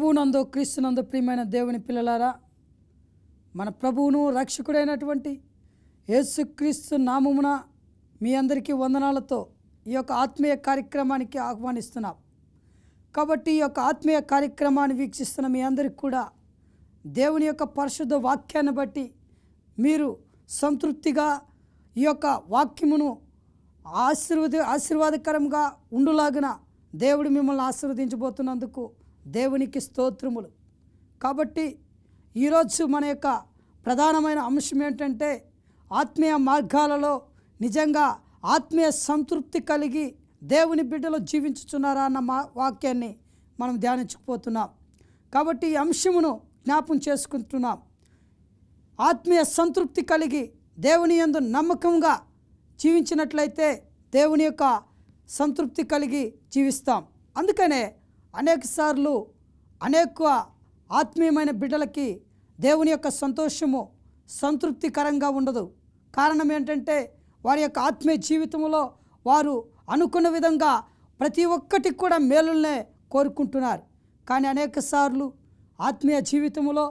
ప్రభువునందు క్రీస్తునందు ప్రియమైన దేవుని పిల్లలారా, మన ప్రభువును రక్షకుడైనటువంటి యేసుక్రీస్తు నామమున మీ అందరికీ వందనాలతో ఈ యొక్క ఆత్మీయ కార్యక్రమానికి ఆహ్వానిస్తున్నాం. కాబట్టి ఈ యొక్క ఆత్మీయ కార్యక్రమాన్ని వీక్షిస్తున్న మీ అందరికీ కూడా దేవుని యొక్క పరిశుద్ధ వాక్యాన్ని బట్టి మీరు సంతృప్తిగా ఈ యొక్క వాక్యమును ఆశీర్వాదకరంగా ఉండులాగున దేవుడు మిమ్మల్ని ఆశీర్వదించబోతున్నందుకు దేవునికి స్తోత్రములు. కాబట్టి ఈరోజు మన యొక్క ప్రధానమైన అంశం ఏంటంటే ఆత్మీయ మార్గాలలో నిజంగా ఆత్మీయ సంతృప్తి కలిగి దేవుని బిడ్డలు జీవించుచున్నారా అన్న వాక్యాన్ని మనం ధ్యానించుకుపోతున్నాం. కాబట్టి ఈ అంశమును జ్ఞాపం చేసుకుంటున్నాం. ఆత్మీయ సంతృప్తి కలిగి దేవుని యందు నమ్మకంగా జీవించినట్లయితే దేవుని యొక్క సంతృప్తి కలిగి జీవిస్తాం. అందుకనే అనేకసార్లు అనేక ఆత్మీయమైన బిడ్డలకి దేవుని యొక్క సంతోషము సంతృప్తికరంగా ఉండదు. కారణం ఏంటంటే వారి యొక్క ఆత్మీయ జీవితంలో వారు అనుకున్న విధంగా ప్రతి ఒక్కటి కూడా మేలుల్నే కోరుకుంటున్నారు. కానీ అనేకసార్లు ఆత్మీయ జీవితంలో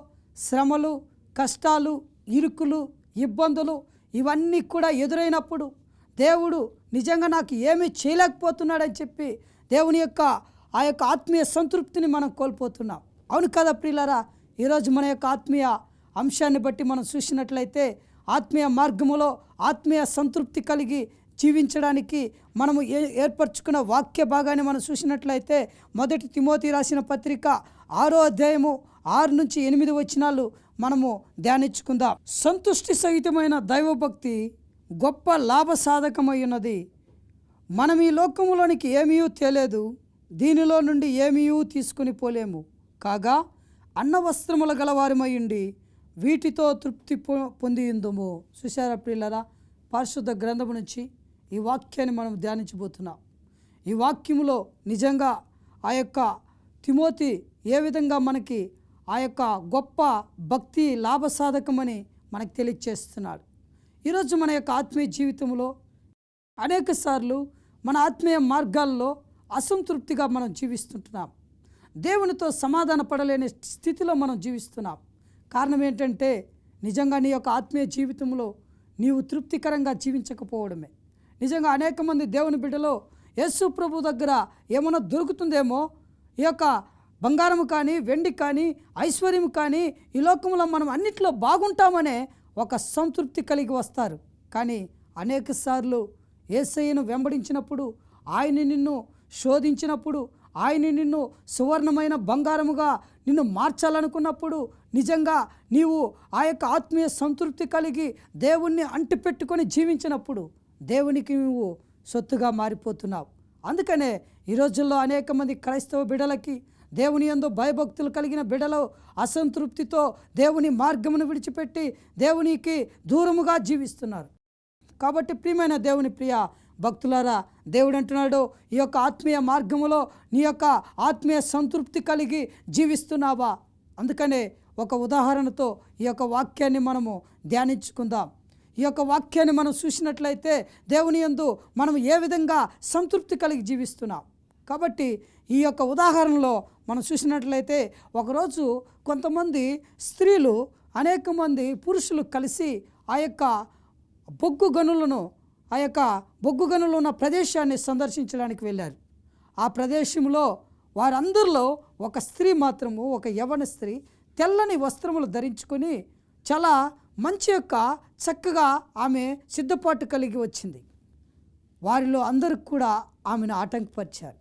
శ్రమలు, కష్టాలు, ఇరుకులు, ఇబ్బందులు ఇవన్నీ కూడా ఎదురైనప్పుడు దేవుడు నిజంగా నాకు ఏమీ చేయలేకపోతున్నాడని చెప్పి దేవుని యొక్క ఆ యొక్క ఆత్మీయ సంతృప్తిని మనం కోల్పోతున్నాం. అవును కదా ప్రియులారా? ఈరోజు మన యొక్క ఆత్మీయ అంశాన్ని బట్టి మనం చూసినట్లయితే ఆత్మీయ మార్గములో ఆత్మీయ సంతృప్తి కలిగి జీవించడానికి మనము ఏర్పరచుకున్న వాక్య భాగాన్ని మనం చూసినట్లయితే 1 తిమోతి రాసిన పత్రిక 6వ అధ్యాయము 6 నుంచి 8 వచనాలు మనము ధ్యానించుకుందాం. సంతుష్టి సహితమైన దైవభక్తి గొప్ప లాభసాధకమై ఉన్నది. మనం ఈ లోకములోనికి ఏమీ తేలేదు, దీనిలో నుండి ఏమీ తీసుకుని పోలేము. కాగా అన్న వస్త్రముల గలవారిమయ్యుండి వీటితో తృప్తి పొందిందుము. చూశారా ప్రియులారా? పరిశుద్ధ గ్రంథము నుంచి ఈ వాక్యాన్ని మనం ధ్యానించబోతున్నాం. ఈ వాక్యములో నిజంగా ఆ యొక్క తిమోతి ఏ విధంగా మనకి ఆ యొక్క గొప్ప భక్తి లాభసాధకమని మనకు తెలియచేస్తున్నాడు. ఈరోజు మన యొక్క ఆత్మీయ జీవితంలో అనేక సార్లు మన ఆత్మీయ మార్గాల్లో అసంతృప్తిగా మనం జీవిస్తుంటున్నాం. దేవునితో సమాధాన పడలేని స్థితిలో మనం జీవిస్తున్నాం. కారణం ఏంటంటే నిజంగా నీ యొక్క ఆత్మీయ జీవితంలో నీవు తృప్తికరంగా జీవించకపోవడమే. నిజంగా అనేక మంది దేవుని బిడ్డలో యేసు ప్రభు దగ్గర ఏమైనా దొరుకుతుందేమో, ఈ యొక్క బంగారము కానీ, వెండి కానీ, ఐశ్వర్యం కానీ, ఈ లోకంలో మనం అన్నిట్లో బాగుంటామనే ఒక సంతృప్తి కలిగి వస్తారు. కానీ అనేక సార్లు యేసయ్యను వెంబడించినప్పుడు, ఆయన నిన్ను శోధించినప్పుడు, ఆయన నిన్ను సువర్ణమైన బంగారముగా నిన్ను మార్చాలనుకున్నప్పుడు నిజంగా నీవు ఆ యొక్క ఆత్మీయ సంతృప్తి కలిగి దేవుణ్ణి అంటిపెట్టుకొని జీవించినప్పుడు దేవునికి నువ్వు సొత్తుగా మారిపోతున్నావు. అందుకనే ఈ రోజుల్లో అనేక మంది క్రైస్తవ బిడ్డలకి దేవుని యందు భయభక్తులు కలిగిన బిడ్డలు అసంతృప్తితో దేవుని మార్గమును విడిచిపెట్టి దేవునికి దూరముగా జీవిస్తున్నారు. కాబట్టి ప్రియమైన దేవుని ప్రియ భక్తులారా, దేవుడు అంటున్నాడు, ఈ యొక్క ఆత్మీయ మార్గములో నీ యొక్క ఆత్మీయ సంతృప్తి కలిగి జీవిస్తున్నావా? అందుకనే ఒక ఉదాహరణతో ఈ యొక్క వాక్యాన్ని మనము ధ్యానించుకుందాం. ఈ యొక్క వాక్యాన్ని మనం చూసినట్లయితే దేవుని యందు మనం ఏ విధంగా సంతృప్తి కలిగి జీవిస్తున్నాం. కాబట్టి ఈ యొక్క ఉదాహరణలో మనం చూసినట్లయితే ఒకరోజు కొంతమంది స్త్రీలు అనేక మంది పురుషులు కలిసి ఆ యొక్క బొగ్గు గనులు ఉన్న ప్రదేశాన్ని సందర్శించడానికి వెళ్ళారు. ఆ ప్రదేశంలో వారందరిలో ఒక స్త్రీ మాత్రము, ఒక యవ్వన స్త్రీ తెల్లని వస్త్రములు ధరించుకొని చాలా మంచి చక్కగా ఆమె సిద్ధపాటు కలిగి వచ్చింది. వారిలో అందరికి కూడా ఆమెను ఆటంకపరిచారు.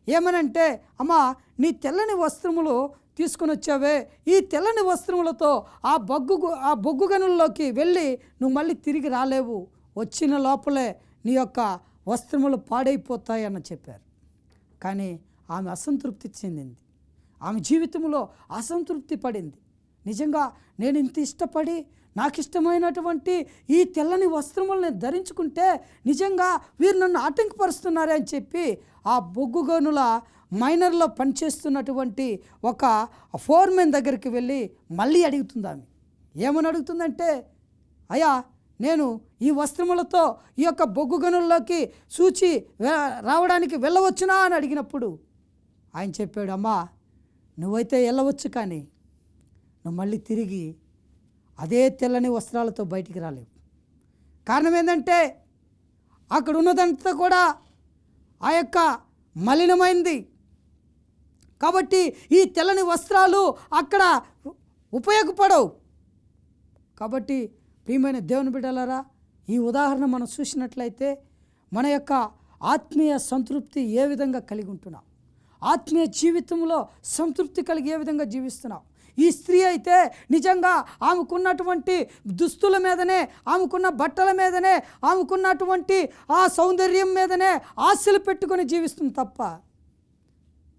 ఏమనంటే, అమ్మా, నీ తెల్లని వస్త్రములు తీసుకొని వచ్చావే, ఈ తెల్లని వస్త్రములతో ఆ బొగ్గు గనుల్లోకి వెళ్ళి నువ్వు మళ్ళీ తిరిగి రాలేవు, వచ్చిన లోపలే నీ యొక్క వస్త్రములు పాడైపోతాయని చెప్పారు. కానీ ఆమె అసంతృప్తి చెందింది. ఆమె జీవితంలో అసంతృప్తి పడింది. నిజంగా నేను ఇంత ఇష్టపడి నాకు ఇష్టమైనటువంటి ఈ తెల్లని వస్త్రములు నేను ధరించుకుంటే నిజంగా వీరు నన్ను ఆటంకపరుస్తున్నారే అని చెప్పి ఆ బొగ్గు గనుల మైనర్లో పనిచేస్తున్నటువంటి ఒక ఫోర్మెన్ దగ్గరికి వెళ్ళి మళ్ళీ అడుగుతుంది. ఆమె ఏమని అడుగుతుందంటే, అయ్యా, నేను ఈ వస్త్రములతో ఈ యొక్క బొగ్గు గనుల్లోకి రావడానికి వెళ్ళవచ్చునా అని అడిగినప్పుడు ఆయన చెప్పాడు, అమ్మా, నువ్వైతే వెళ్ళవచ్చు, కానీ నువ్వు మళ్ళీ తిరిగి అదే తెల్లని వస్త్రాలతో బయటికి రాలేవు. కారణం ఏంటంటే అక్కడ ఉన్నదంతా కూడా ఆ యొక్క మలినమైంది. కాబట్టి ఈ తెల్లని వస్త్రాలు అక్కడ ఉపయోగపడవు. కాబట్టి ప్రియమైన దేవుని బిడ్డలారా, ఈ ఉదాహరణ మనం చూసినట్లయితే మన యొక్క ఆత్మీయ సంతృప్తి ఏ విధంగా కలిగి ఉంటున్నాం, ఆత్మీయ జీవితంలో సంతృప్తి కలిగి ఏ విధంగా జీవిస్తున్నాం. ఈ స్త్రీ అయితే నిజంగా ఆమెకున్నటువంటి దుస్తుల మీదనే, ఆమెకున్న బట్టల మీదనే, ఆమెకున్నటువంటి ఆ సౌందర్యం మీదనే ఆశలు పెట్టుకొని జీవిస్తుంది తప్ప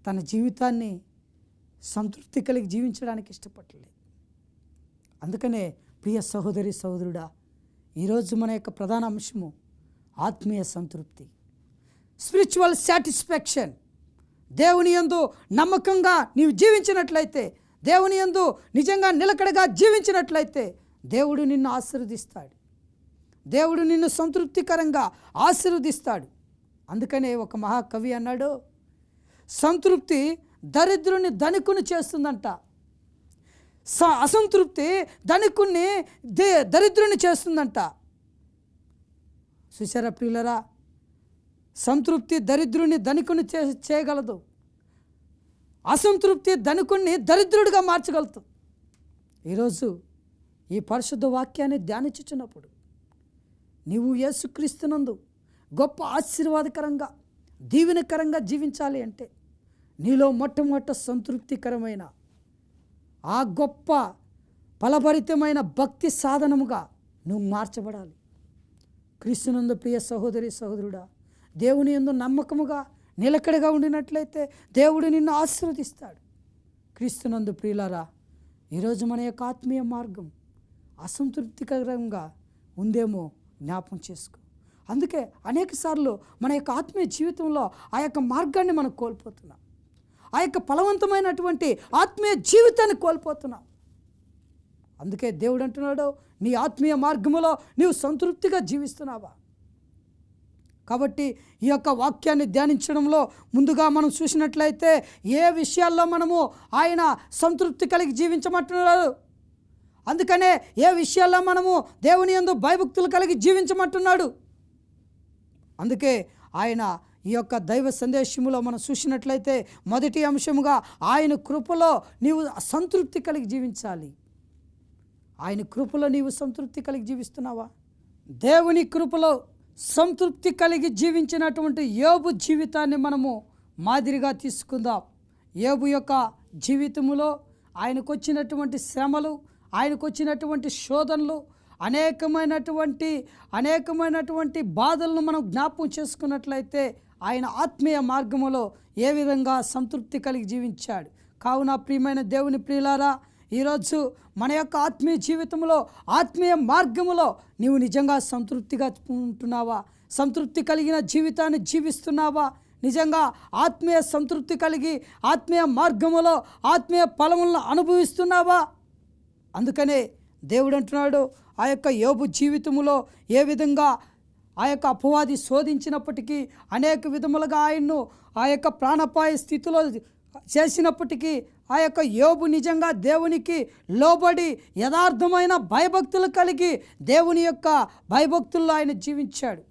తన జీవితాన్ని సంతృప్తి కలిగి జీవించడానికి ఇష్టపడలేదు. అందుకనే ప్రియ సహోదరి సహోదరుడా, ఈరోజు మన యొక్క ప్రధాన అంశము ఆత్మీయ సంతృప్తి, స్పిరిచువల్ సాటిస్ఫాక్షన్. దేవుని యందు నమ్మకంగా నీవు జీవించినట్లయితే, దేవుని యందు నిజంగా నిలకడగా జీవించినట్లయితే దేవుడు నిన్ను ఆశీర్వదిస్తాడు, దేవుడు నిన్ను సంతృప్తికరంగా ఆశీర్వదిస్తాడు. అందుకనే ఒక మహాకవి అన్నాడు, సంతృప్తి దరిద్రుని ధనికుని చేస్తుందంట, అసంతృప్తి ధనికుని దరిద్రుని చేస్తుందంట. చూసారా ప్రియులరా, సంతృప్తి దరిద్రుని ధనికుని చేయగలదు, అసంతృప్తి ధనికుణ్ణి దరిద్రుడిగా మార్చగలదు. ఈరోజు ఈ పరిశుద్ధ వాక్యాన్ని ధ్యానించుచున్నప్పుడు నీవు యేసుక్రీస్తునందు గొప్ప ఆశీర్వాదకరంగా దీవెనకరంగా జీవించాలి అంటే నీలో మొట్టమొదట సంతృప్తికరమైన ఆ గొప్ప ఫలభరితమైన భక్తి సాధనముగా నువ్వు మార్చబడాలి. క్రీస్తునందు ప్రియ సహోదరి సహోదరుడా, దేవుని యందు నమ్మకముగా నిలకడగా ఉండినట్లయితే దేవుడు నిన్ను ఆశీర్వదిస్తాడు. క్రీస్తునందు ప్రియులారా, ఈరోజు మన యొక్క ఆత్మీయ మార్గం అసంతృప్తికరంగా ఉందేమో జ్ఞాపకం చేసుకో. అందుకే అనేక సార్లు మన యొక్క ఆత్మీయ జీవితంలో ఆ యొక్క మార్గాన్ని మనం కోల్పోతున్నాం, ఆ యొక్క ఫలవంతమైనటువంటి ఆత్మీయ జీవితాన్ని కోల్పోతున్నాం. అందుకే దేవుడు అంటున్నాడు, నీ ఆత్మీయ మార్గములో నీవు సంతృప్తిగా జీవిస్తున్నావా? కాబట్టి ఈ యొక్క వాక్యాన్ని ధ్యానించడంలో ముందుగా మనం చూసినట్లయితే ఏ విషయాల్లో మనము ఆయన సంతృప్తి కలిగి జీవించమంటున్నాడు, అందుకనే ఏ విషయాల్లో మనము దేవుని యందు భయభక్తులు కలిగి జీవించమంటున్నాడు. అందుకే ఆయన ఈ యొక్క దైవ సందేశములో మనం చూసినట్లయితే మొదటి అంశముగా ఆయన కృపలో నీవు సంతృప్తి కలిగి జీవించాలి. ఆయన కృపలో నీవు సంతృప్తి కలిగి జీవిస్తున్నావా? దేవుని కృపలో సంతృప్తి కలిగి జీవించినటువంటి యోబు జీవితాన్ని మనము మాదిరిగా తీసుకుందాం. యోబు యొక్క జీవితములో ఆయనకు వచ్చినటువంటి శ్రమలు, ఆయనకు వచ్చినటువంటి శోధనలు, అనేకమైనటువంటి బాధలను మనం జ్ఞాపకం చేసుకున్నట్లయితే ఆయన ఆత్మీయ మార్గములో ఏ విధంగా సంతృప్తి కలిగి జీవించాడు. కావున ప్రియమైన దేవుని ప్రియులారా, ఈరోజు మన యొక్క ఆత్మీయ జీవితంలో, ఆత్మీయ మార్గములో నీవు నిజంగా సంతృప్తిగా ఉంటున్నావా? సంతృప్తి కలిగిన జీవితాన్ని జీవిస్తున్నావా? నిజంగా ఆత్మీయ సంతృప్తి కలిగి ఆత్మీయ మార్గములో ఆత్మీయ ఫలములను అనుభవిస్తున్నావా? అందుకనే దేవుడు అంటున్నాడు, ఆ యొక్క యోబు జీవితములో ఏ విధంగా ఆ యొక్క అపవాది శోధించినప్పటికీ, అనేక విధములుగా ఆయన్ను ఆ యొక్క ప్రాణాపాయ స్థితిలో చేసినప్పటికీ ఆ యొక్క యోబు నిజంగా దేవునికి లోబడి యథార్థమైన భయభక్తులు కలిగి దేవుని యొక్క భయభక్తుల్లో ఆయన జీవించాడు.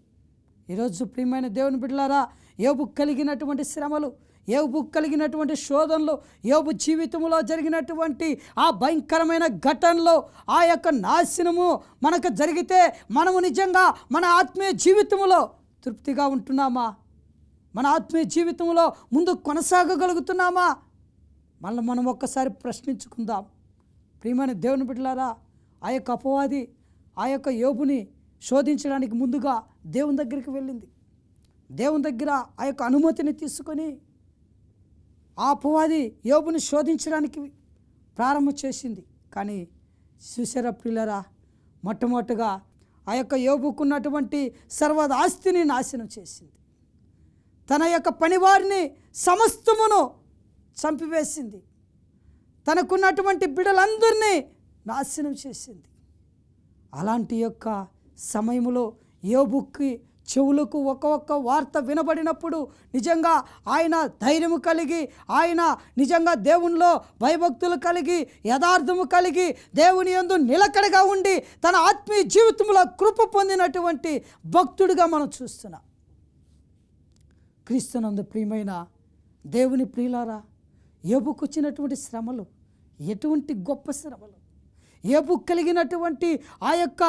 ఈరోజు ప్రియమైన దేవుని బిడ్డలారా, యోబుకు కలిగినటువంటి శ్రమలు, యోబుకు కలిగినటువంటి శోధనలు, యోబు జీవితంలో జరిగినటువంటి ఆ భయంకరమైన ఘటనలో ఆ యొక్క నాశనము మనకు జరిగితే మనము నిజంగా మన ఆత్మీయ జీవితంలో తృప్తిగా ఉంటున్నామా? మన ఆత్మీయ జీవితంలో ముందు కొనసాగగలుగుతున్నామా? మనం ఒక్కసారి ప్రశ్నించుకుందాం. ప్రియమైన దేవుని బిడ్డలారా, ఆ యొక్క అపవాది ఆ యొక్క యోబుని శోధించడానికి ముందుగా దేవుని దగ్గరికి వెళ్ళింది. దేవుని దగ్గర ఆ యొక్క అనుమతిని తీసుకొని ఆ అపవాది యోబుని శోధించడానికి ప్రారంభం చేసింది. కానీ చూసారా ప్రియులారా, మొట్టమొదటిగా ఆ యొక్క యోబుకున్నటువంటి సర్వ ఆస్తిని నాశనం చేసింది. తన యొక్క పనివారిని సమస్తమును చంపివేసింది. తనకున్నటువంటి బిడ్డలందరినీ నాశనం చేసింది. అలాంటి యొక్క సమయంలో యోబుకి చెవులకు ఒక్కొక్క వార్త వినబడినప్పుడు నిజంగా ఆయన ధైర్యము కలిగి, ఆయన నిజంగా దేవునిలో భయభక్తులు కలిగి, యథార్థము కలిగి, దేవుని యందు నిలకడగా ఉండి తన ఆత్మీయ జీవితంలో కృప పొందినటువంటి భక్తుడిగా మనం చూస్తున్నాం. క్రీస్తునందు ప్రియమైన దేవుని ప్రియులారా, యోబుకు వచ్చినటువంటి శ్రమలు ఎటువంటి గొప్ప శ్రమలు! యోబు కలిగినటువంటి ఆ యొక్క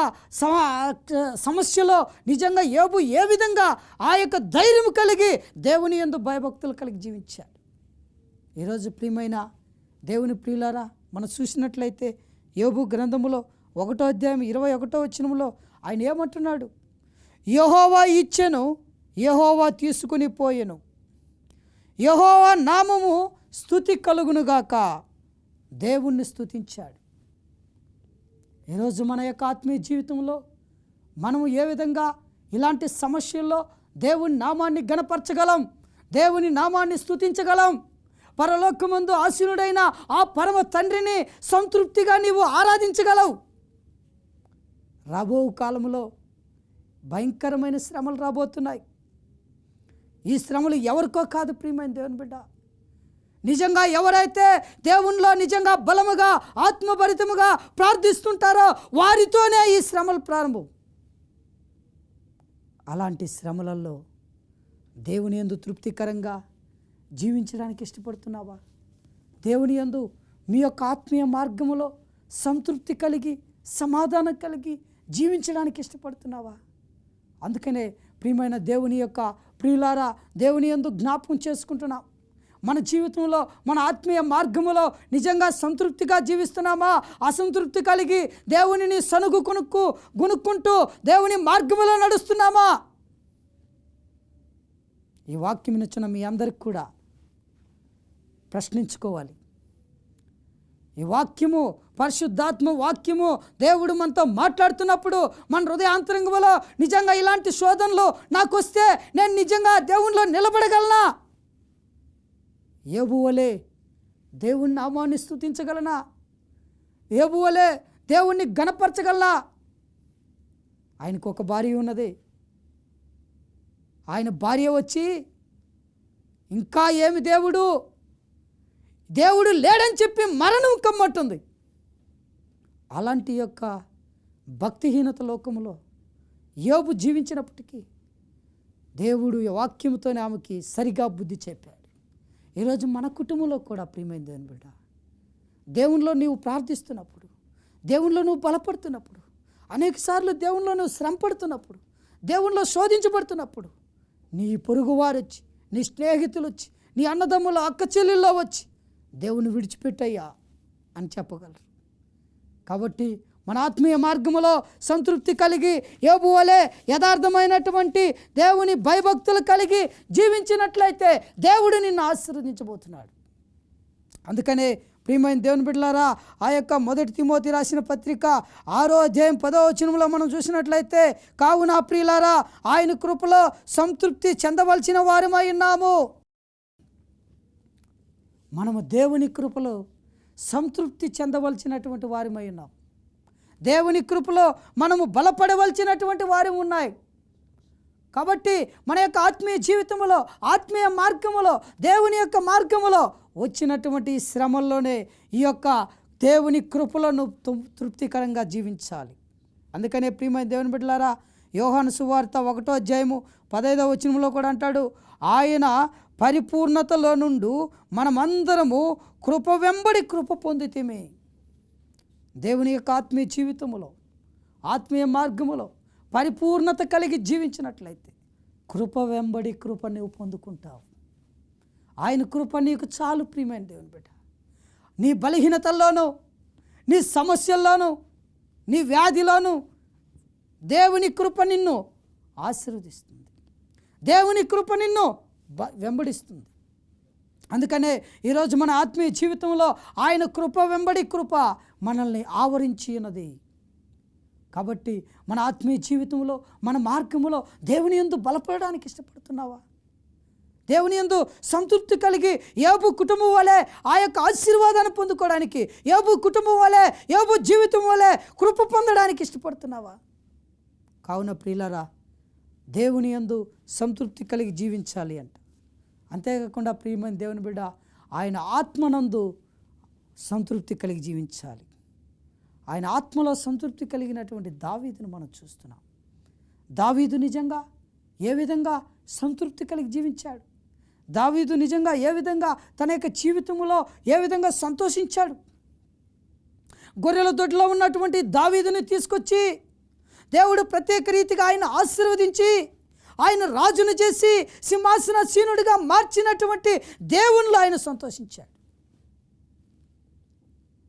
సమస్యలో నిజంగా యోబు ఏ విధంగా ఆ యొక్క ధైర్యం కలిగి దేవుని యందు భయభక్తులు కలిగి జీవించాడు. ఈరోజు ప్రియమైన దేవుని ప్రియులారా, మనం చూసినట్లయితే యోబు గ్రంథములో 1వ అధ్యాయం 21వ వచనములో ఆయన ఏమంటున్నాడు? యెహోవా ఇచ్చెను, యెహోవా తీసుకుని పోయెను, యెహోవా నామము స్తుతి కలుగునుగాక. దేవుణ్ణి స్తుతించాడు. ఈరోజు మన యొక్క ఆత్మీయ జీవితంలో మనము ఏ విధంగా ఇలాంటి సమస్యల్లో దేవుని నామాన్ని గణపరచగలం, దేవుని నామాన్ని స్తుతించగలం? పరలోకమందు ఆసీనుడైన ఆ పరమ తండ్రిని సంతృప్తిగా నీవు ఆరాధించగలవు. రాబో కాలంలో భయంకరమైన శ్రమలు రాబోతున్నాయి. ఈ శ్రమలు ఎవరికో కాదు ప్రియమైన దేవుని బిడ్డ. నిజంగా ఎవరైతే దేవునిలో నిజంగా బలముగా ఆత్మభరితముగా ప్రార్థిస్తుంటారో వారితోనే ఈ శ్రమలు ప్రారంభం. అలాంటి శ్రమలలో దేవుని యందు తృప్తికరంగా జీవించడానికి ఇష్టపడుతున్నావా? దేవుని యందు మీ యొక్క ఆత్మీయ మార్గములో సంతృప్తి కలిగి సమాధానం కలిగి జీవించడానికి ఇష్టపడుతున్నావా? అందుకనే ప్రియమైన దేవుని యొక్క ప్రియులారా, దేవుని యందు జ్ఞాపకం చేసుకుంటున్నాం. మన జీవితంలో మన ఆత్మీయ మార్గములో నిజంగా సంతృప్తిగా జీవిస్తున్నామా? అసంతృప్తి కలిగి దేవునిని గునుక్కుంటూ దేవుని మార్గములో నడుస్తున్నామా? ఈ వాక్యం ఇచ్చిన మీ అందరికి కూడా ప్రశ్నించుకోవాలి. ఈ వాక్యము పరిశుద్ధాత్మ వాక్యము దేవుడు మనతో మాట్లాడుతున్నప్పుడు మన హృదయాంతరంగంలో నిజంగా ఇలాంటి శోధనలు నాకు వస్తే నేను నిజంగా దేవునిలో నిలబడగలనా? యోబు వలె దేవుని నామాన్ని స్తుతించగలనా? యోబు వలె దేవుణ్ణి గణపరచగలనా? ఆయనకు ఒక భార్య ఉన్నది. ఆయన భార్య వచ్చి ఇంకా ఏమి దేవుడు లేడని చెప్పి మరణం కమ్మట్టుంది. అలాంటి యొక్క భక్తిహీనత లోకములో యోబు జీవించినప్పటికీ దేవుడు వాక్యముతోనే ఆమెకి సరిగా బుద్ధి చెప్పాడు. ఈరోజు మన కుటుంబంలో కూడా ప్రియమైన దేవుని బిడ్డ, దేవునిలో నీవు ప్రార్థిస్తున్నప్పుడు, దేవునిలో నువ్వు బలపడుతున్నప్పుడు, అనేకసార్లు దేవునిలో నువ్వు శ్రమపడుతున్నప్పుడు, దేవునిలో శోధించబడుతున్నప్పుడు నీ పొరుగువారు వచ్చి, నీ స్నేహితులు వచ్చి, నీ అన్నదమ్ముల అక్క చెల్లెల్లో వచ్చి దేవుని విడిచిపెట్టయ్యా అని చెప్పగలరు. కాబట్టి మన ఆత్మీయ మార్గములో సంతృప్తి కలిగి యోబు వలె యథార్థమైనటువంటి దేవుని భయభక్తులు కలిగి జీవించినట్లయితే దేవుడు నిన్ను ఆశీర్వదించబోతున్నాడు. అందుకనే ప్రియమైన దేవుని బిడ్డలారా, ఆ యొక్క 1 తిమోతి రాసిన పత్రిక 6వ అధ్యాయం 10వ వచనంలో మనం చూసినట్లయితే, కావున ప్రియులారా ఆయన కృపలో సంతృప్తి చెందవలసిన వారమై ఉన్నాము. మనము దేవుని కృపలో సంతృప్తి చెందవలసినటువంటి వారమై ఉన్నాం. దేవుని కృపలో మనము బలపడవలసినటువంటి వారు ఉన్నాయి. కాబట్టి మన యొక్క ఆత్మీయ జీవితంలో, ఆత్మీయ మార్గములో, దేవుని యొక్క మార్గములో వచ్చినటువంటి శ్రమల్లోనే ఈ యొక్క దేవుని కృపలను తృప్తికరంగా జీవించాలి. అందుకనే ప్రియమైన దేవుని బిడ్డలారా, యోహాను సువార్త 1వ అధ్యాయము 15వ వచనంలో కూడా అంటాడు, ఆయన పరిపూర్ణతలో నుండి మనమందరము కృప వెంబడి కృప పొందితిమి. దేవుని యొక్క ఆత్మీయ జీవితంలో, ఆత్మీయ మార్గములో పరిపూర్ణత కలిగి జీవించినట్లయితే కృప వెంబడి కృప నీవు పొందుకుంటావు. ఆయన కృప నీకు చాలు ప్రియమైన దేవుని బిడ్డ. నీ బలహీనతల్లోనూ, నీ సమస్యల్లోనూ, నీ వ్యాధిలోనూ దేవుని కృప నిన్ను ఆశీర్వదిస్తుంది. దేవుని కృప నిన్ను వెంబడిస్తుంది. అందుకనే ఈరోజు మన ఆత్మీయ జీవితంలో ఆయన కృప వెంబడి కృప మనల్ని ఆవరించి ఉన్నది. కాబట్టి మన ఆత్మీయ జీవితంలో, మన మార్గములో దేవుని యందు బలపడడానికి ఇష్టపడుతున్నావా? దేవుని యందు సంతృప్తి కలిగి యోబు కుటుంబం వలె ఆ యొక్క ఆశీర్వాదాన్ని పొందుకోవడానికి, యోబు కుటుంబం వలె, యోబు జీవితం వలె కృప పొందడానికి ఇష్టపడుతున్నావా? కావున ప్రియులారా, దేవుని యందు సంతృప్తి కలిగి జీవించాలి అంట. అంతేకాకుండా ప్రియమైన దేవుని బిడ్డ, ఆయన ఆత్మనందు సంతృప్తి కలిగి జీవించాలి. ఆయన ఆత్మలో సంతృప్తి కలిగినటువంటి దావీదును మనం చూస్తున్నాం. దావీదు నిజంగా ఏ విధంగా సంతృప్తి కలిగి జీవించాడు? దావీదు నిజంగా ఏ విధంగా తన యొక్క జీవితంలో ఏ విధంగా సంతోషించాడు? గొర్రెల దొడ్లో ఉన్నటువంటి దావీదుని తీసుకొచ్చి దేవుడు ప్రత్యేక రీతిగా ఆయన ఆశీర్వదించి ఆయన రాజును చేసి సింహాసనాసీనుడిగా మార్చినటువంటి దేవునిలో ఆయన సంతోషించాడు.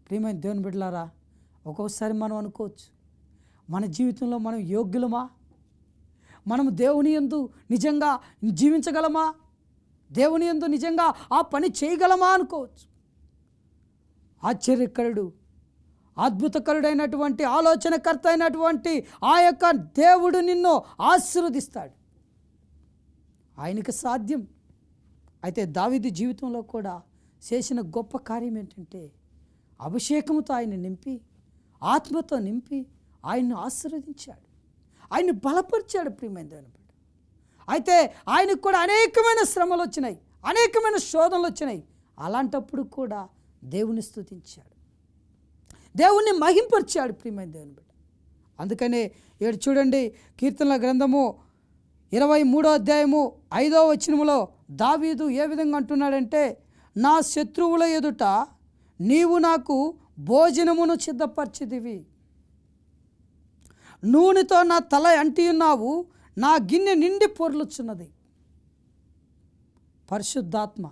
ప్రియమైన దేవుని బిడ్డలారా, ఒక్కొక్కసారి మనం అనుకోవచ్చు, మన జీవితంలో మనం యోగ్యులమా? మనము దేవుని యందు నిజంగా జీవించగలమా? దేవుని యందు నిజంగా ఆ పని చేయగలమా అనుకోవచ్చు. ఆశ్చర్యకరుడు, అద్భుతకరుడైనటువంటి ఆలోచనకర్త అయినటువంటి ఆ యొక్క దేవుడు నిన్ను ఆశీర్వదిస్తాడు. ఆయనకి సాధ్యం. అయితే దావీదు జీవితంలో కూడా చేసిన గొప్ప కార్యం ఏంటంటే, అభిషేకంతో ఆయన నింపి, ఆత్మతో నింపి ఆయన్ను ఆశీర్వదించాడు, ఆయన్ని బలపరిచాడు. ప్రియమైన దేవుని బిడ్డ, అయితే ఆయనకు కూడా అనేకమైన శ్రమలు వచ్చినాయి, అనేకమైన శోధనలు వచ్చినాయి. అలాంటప్పుడు కూడా దేవుని స్తుతించాడు, దేవుణ్ణి మహింపరిచాడు. ప్రియమైన దేవుని బిడ్డ, అందుకనే ఇక్కడ చూడండి, కీర్తనల గ్రంథము 23వ అధ్యాయము 5వ వచనములో దావీదు ఏ విధంగా అంటున్నాడంటే, నా శత్రువుల ఎదుట నీవు నాకు భోజనమును సిద్ధపరిచితివి, నూనెతో నా తల అంటి ఉన్నావు, నా గిన్నె నిండి పొర్లుచున్నది. పరిశుద్ధాత్మ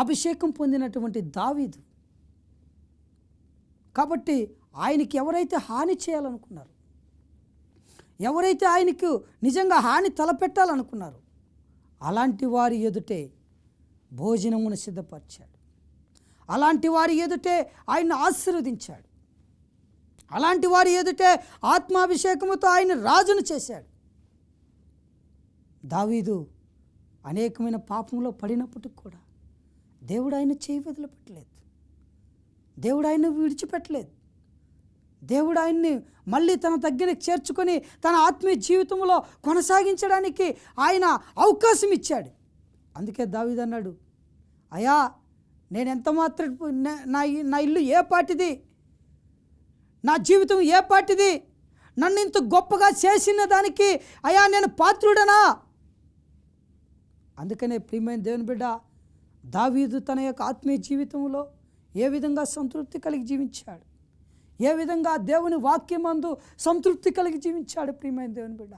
అభిషేకం పొందినటువంటి దావీదు. కాబట్టి ఆయనకి ఎవరైతే హాని చేయాలనుకున్నారు, ఎవరైతే ఆయనకు నిజంగా హాని తలపెట్టాలనుకున్నారు, అలాంటి వారి ఎదుటే భోజనమును సిద్ధపరిచాడు, అలాంటి వారి ఎదుటే ఆయన్ని ఆశీర్వదించాడు, అలాంటి వారి ఎదుటే ఆత్మాభిషేకముతో ఆయన రాజును చేశాడు. దావీదు అనేకమైన పాపంలో పడినప్పటికి కూడా దేవుడు ఆయన చేయి వదిలిపెట్టలేదు, దేవుడు ఆయన్ని విడిచిపెట్టలేదు. దేవుడు ఆయన్ని మళ్ళీ తన దగ్గరికి చేర్చుకొని తన ఆత్మీయ జీవితంలో కొనసాగించడానికి ఆయన అవకాశం ఇచ్చాడు. అందుకే దావీదు అన్నాడు, అయ్యా నేను ఎంత మాత్రం నా ఇల్లు ఏ పాటిది, నా జీవితం ఏ పాటిది, నన్ను ఇంత గొప్పగా చేసిన దానికి అయ్యా నేను పాత్రుడనా? అందుకనే ప్రియమైన దేవుని బిడ్డ, దావీదు తన యొక్క ఆత్మీయ జీవితంలో ఏ విధంగా సంతృప్తి కలిగి జీవించాడు, ఏ విధంగా దేవుని వాక్యమందు సంతృప్తి కలిగి జీవించాడు. ప్రియమైన దేవుని బిడ్డ,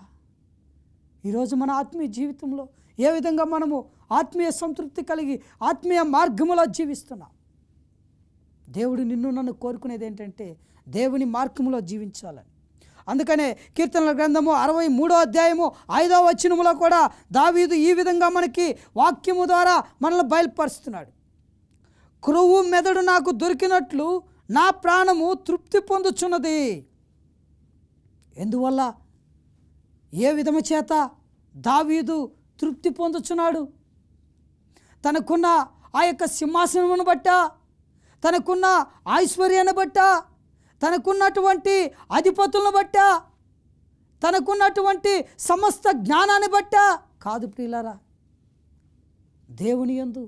ఈరోజు మన ఆత్మీయ జీవితంలో ఏ విధంగా మనము ఆత్మీయ సంతృప్తి కలిగి ఆత్మీయ మార్గములో జీవిస్తున్నాం? దేవుడు నిన్ను నన్ను కోరుకునేది ఏంటంటే దేవుని మార్గములో జీవించాలని. అందుకనే కీర్తనల గ్రంథము 63వ అధ్యాయము 5వ వచనములో కూడా దావీదు ఈ విధంగా మనకి వాక్యము ద్వారా మనల్ని బయలుపరుస్తున్నాడు. క్రొవ్వు మెదడు నాకు దొరికినట్లు నా ప్రాణము తృప్తి పొందుచున్నది. ఎందువల్ల, ఏ విధము చేత దావీదు తృప్తి పొందుచున్నాడు? తనకున్న ఆ యొక్క సింహాసనమును బట్ట, తనకున్న ఐశ్వర్యాన్ని బట్ట, తనకున్నటువంటి అధిపతులను బట్ట, తనకున్నటువంటి సమస్త జ్ఞానాన్ని బట్ట కాదు ప్రియులారా. దేవుని యందు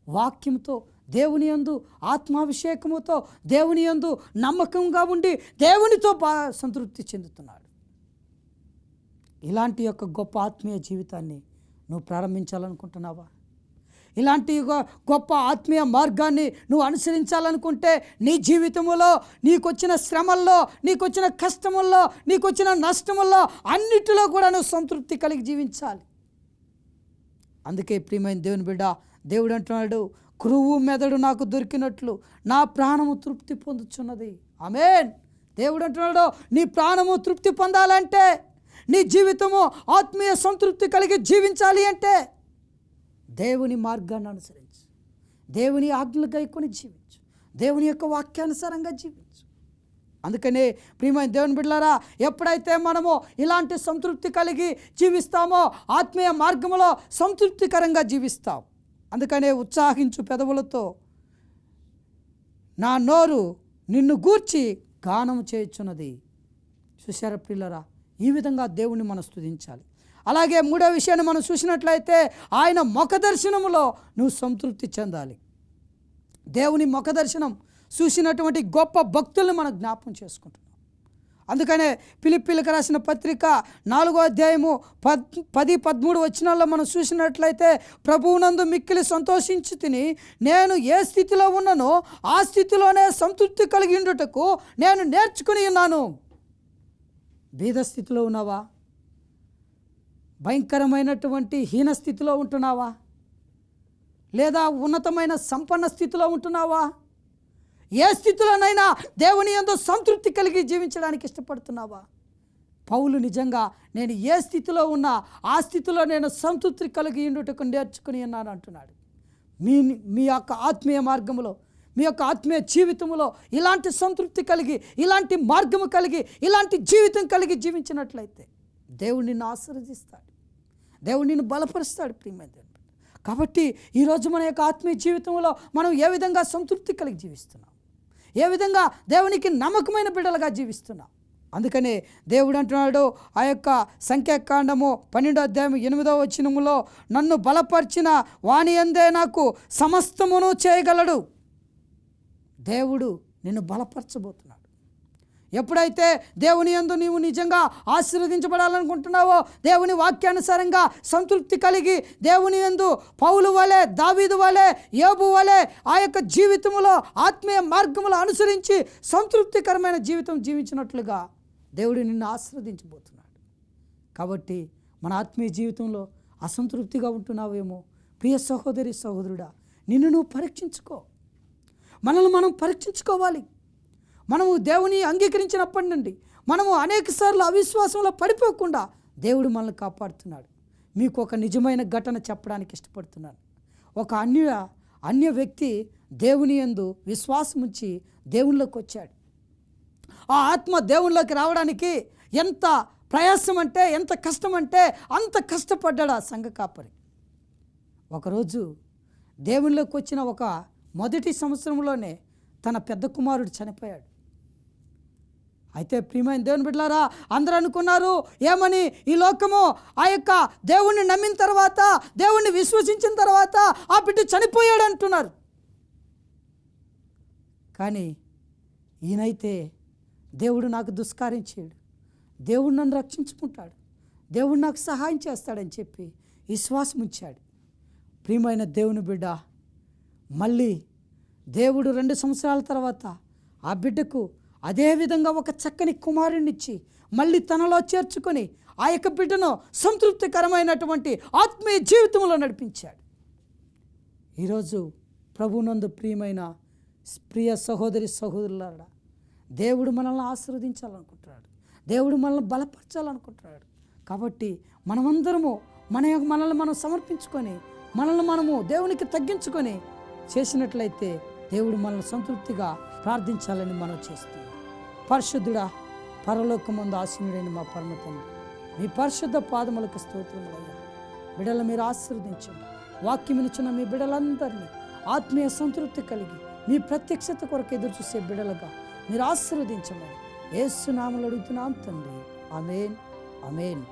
వాక్యంతో, దేవుని యందు ఆత్మాభిషేకముతో, దేవుని యందు నమ్మకంగా ఉండి దేవునితో సంతృప్తి చెందుతున్నాడు. ఇలాంటి యొక్క గొప్ప ఆత్మీయ జీవితాన్ని నువ్వు ప్రారంభించాలనుకుంటున్నావా? ఇలాంటి గొప్ప ఆత్మీయ మార్గాన్ని నువ్వు అనుసరించాలనుకుంటే నీ జీవితంలో నీకొచ్చిన శ్రమల్లో, నీకొచ్చిన కష్టముల్లో, నీకొచ్చిన నష్టముల్లో అన్నిటిలో కూడా నువ్వు సంతృప్తి కలిగి జీవించాలి. అందుకే ప్రియమైన దేవుని బిడ్డ, దేవుడు అంటున్నాడు, క్రొవ్వు మెదడు నాకు దొరికినట్లు నా ప్రాణము తృప్తి పొందుచున్నది. ఆమేన్. దేవుడు అంటున్నాడు, నీ ప్రాణము తృప్తి పొందాలంటే, నీ జీవితము ఆత్మీయ సంతృప్తి కలిగి జీవించాలి అంటే దేవుని మార్గాన్ని అనుసరించు, దేవుని ఆజ్ఞలు గైకొని జీవించు, దేవుని యొక్క వాక్యానుసారంగా జీవించు. అందుకనే ప్రియమైన దేవుని బిడ్డలారా, ఎప్పుడైతే మనము ఇలాంటి సంతృప్తి కలిగి జీవిస్తామో ఆత్మీయ మార్గంలో సంతృప్తికరంగా జీవిస్తాం. అందుకనే ఉత్సాహించు పెదవులతో నా నోరు నిన్ను గూర్చి గానం చేయుచున్నది. చూశారా ప్రియులరా? ఈ విధంగా దేవుణ్ణి మనం స్తుతించాలి. అలాగే మూడో విషయాన్ని మనం చూసినట్లయితే ఆయన ముఖ దర్శనములో నువ్వు సంతృప్తి చెందాలి. దేవుని ముఖ దర్శనం చూసినటువంటి గొప్ప భక్తుల్ని మనం జ్ఞాపకం చేసుకుంటున్నాం. అందుకనే ఫిలిప్పీలకు రాసిన పత్రిక 4వ అధ్యాయము 10-13 వచనాల్లో మనం చూసినట్లయితే, ప్రభువునందు మిక్కిలి సంతోషించి తిని నేను ఏ స్థితిలో ఉన్నానో ఆ స్థితిలోనే సంతృప్తి కలిగి ఉండుటకు నేను నేర్చుకుని ఉన్నాను. బీద స్థితిలో ఉన్నావా? భయంకరమైనటువంటి హీన స్థితిలో ఉంటున్నావా? లేదా ఉన్నతమైన సంపన్న స్థితిలో ఉంటున్నావా? ఏ స్థితిలోనైనా దేవుని యందు సంతృప్తి కలిగి జీవించడానికి ఇష్టపడుతున్నావా? పౌలు నిజంగా నేను ఏ స్థితిలో ఉన్నా ఆ స్థితిలో నేను సంతృప్తి కలిగి ఉండుటకు నేర్చుకుని ఉన్నాను అంటున్నాడు. మీ యొక్క ఆత్మీయ మార్గంలో, మీ యొక్క ఆత్మీయ జీవితంలో ఇలాంటి సంతృప్తి కలిగి, ఇలాంటి మార్గము కలిగి, ఇలాంటి జీవితం కలిగి జీవించినట్లయితే దేవుడు నిన్ను ఆశీర్వదిస్తాడు, దేవుడు నిన్ను బలపరుస్తాడు ప్రియమైన. కాబట్టి ఈరోజు మన యొక్క ఆత్మీయ జీవితంలో మనం ఏ విధంగా సంతృప్తి కలిగి జీవిస్తున్నాం, ఏ విధంగా దేవునికి నమ్మకమైన బిడ్డలుగా జీవిస్తున్నాం. అందుకనే దేవుడు అంటున్నాడు ఆ యొక్క సంఖ్యాకాండము 12వ అధ్యాయం 8వ వచనములో, నన్ను బలపరిచిన వాని యందే నాకు సమస్తమును చేయగలడు. దేవుడు నిన్ను బలపరచబోతున్నాడు. ఎప్పుడైతే దేవుని యందు నీవు నిజంగా ఆశీర్వదించబడాలనుకుంటున్నావో, దేవుని వాక్యానుసారంగా సంతృప్తి కలిగి దేవుని యందు పౌలు వలె, దావీదు వలె, యోబు వలె ఆ యొక్క జీవితంలో ఆత్మీయ మార్గములు అనుసరించి సంతృప్తికరమైన జీవితం జీవించినట్లుగా దేవుడు నిన్ను ఆశీర్వదించబోతున్నాడు. కాబట్టి మన ఆత్మీయ జీవితంలో అసంతృప్తిగా ఉంటున్నావేమో, ప్రియ సహోదరి సహోదరుడా, నిన్ను నువ్వు పరీక్షించుకో. మనల్ని మనం పరీక్షించుకోవాలి. మనము దేవుని అంగీకరించినప్పటి నుండి మనము అనేకసార్లు అవిశ్వాసంలో పడిపోకుండా దేవుడు మనల్ని కాపాడుతున్నాడు. మీకు ఒక నిజమైన ఘటన చెప్పడానికి ఇష్టపడుతున్నాను. ఒక అన్య వ్యక్తి దేవుని యందు విశ్వాసం ఉంచి దేవునిలోకి వచ్చాడు. ఆ ఆత్మ దేవునిలోకి రావడానికి ఎంత ప్రయాసం అంటే, ఎంత కష్టం అంటే అంత కష్టపడ్డాడు ఆ సంఘ కాపరి. ఒకరోజు దేవునిలోకి వచ్చిన ఒక మొదటి సంవత్సరంలోనే తన పెద్ద కుమారుడు చనిపోయాడు. అయితే ప్రియమైన దేవుని బిడ్డలారా, అందరూ అనుకున్నారు ఏమని, ఈ లోకము ఆ యొక్క దేవుణ్ణి నమ్మిన తర్వాత, దేవుణ్ణి విశ్వసించిన తర్వాత ఆ బిడ్డ చనిపోయాడు అంటున్నారు. కానీ ఈయనైతే దేవుడు నాకు దుష్కార్యం చేయడు, దేవుడు నన్ను రక్షించుకుంటాడు, దేవుడు నాకు సహాయం చేస్తాడని చెప్పి విశ్వాసం ఉంచాడు. ప్రియమైన దేవుని బిడ్డ, మళ్ళీ దేవుడు 2 సంవత్సరాల తర్వాత ఆ బిడ్డకు అదేవిధంగా ఒక చక్కని కుమారుణ్ణిచ్చి మళ్ళీ తనలో చేర్చుకొని ఆ యొక్క బిడ్డను సంతృప్తికరమైనటువంటి ఆత్మీయ జీవితంలో నడిపించాడు. ఈరోజు ప్రభునందు ప్రియమైన ప్రియ సహోదరి సహోదరులారా, దేవుడు మనల్ని ఆశీర్వదించాలనుకుంటున్నాడు, దేవుడు మనల్ని బలపరచాలనుకుంటున్నాడు. కాబట్టి మనమందరము మనల్ని మనం సమర్పించుకొని, మనల్ని మనము దేవునికి తగ్గించుకొని చేసినట్లయితే దేవుడు మనల్ని సంతృప్తిగా ప్రార్థించాలని మనం చేస్తున్నాం. పరిశుద్ధుడా, పరలోకమందు ఆసీనుడైన మా పరమ తండ్రి, మీ పరిశుద్ధ పాదములకు స్తోత్రములయ్యా. బిడ్డలు మీరు ఆశీర్వదించండి. వాక్యం ఇచ్చిన మీ బిడ్డలందరినీ ఆత్మీయ సంతృప్తి కలిగి మీ ప్రత్యక్షత కొరకు ఎదురు చూసే బిడ్డలుగా మీరు ఆశీర్వదించమని యేసు నామములో అడుగుతున్నాం తండ్రి. ఆమేన్, ఆమేన్.